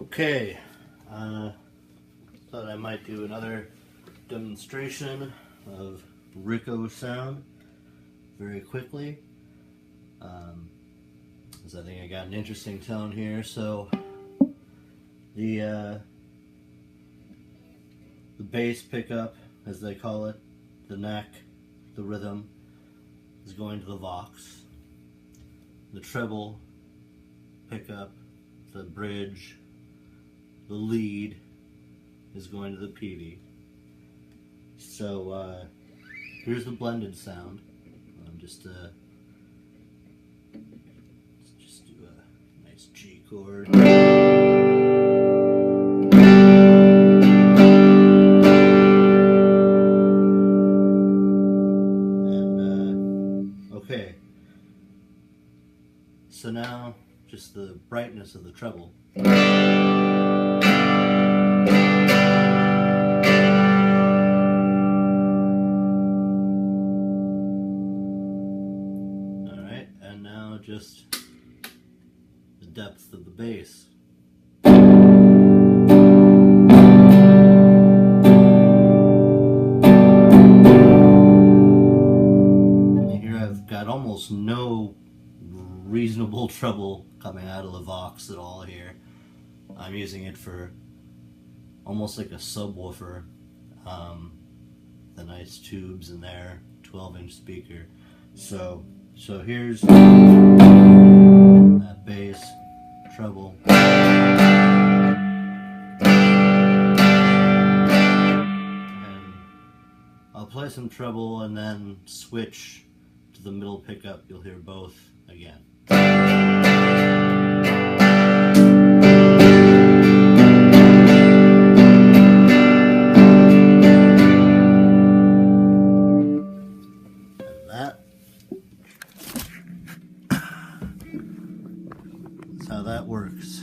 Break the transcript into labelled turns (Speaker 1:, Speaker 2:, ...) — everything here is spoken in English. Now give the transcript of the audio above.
Speaker 1: Okay, thought I might do another demonstration of Rico sound very quickly, because I think I got an interesting tone here. So the bass pickup, as they call it, the neck, the rhythm, is going to the Vox. The treble pickup, the bridge, the lead is going to the Peavey. So here's the blended sound. Just do a nice G chord. And okay. So now just the brightness of the treble. Alright, and now just the depth of the bass. And here I've got almost no reasonable treble coming out of the Vox at all here. I'm using it for almost like a subwoofer. The nice tubes in there, 12-inch speaker. So here's that bass, treble. And I'll play some treble and then switch to the middle pickup. You'll hear both again. That's how that works.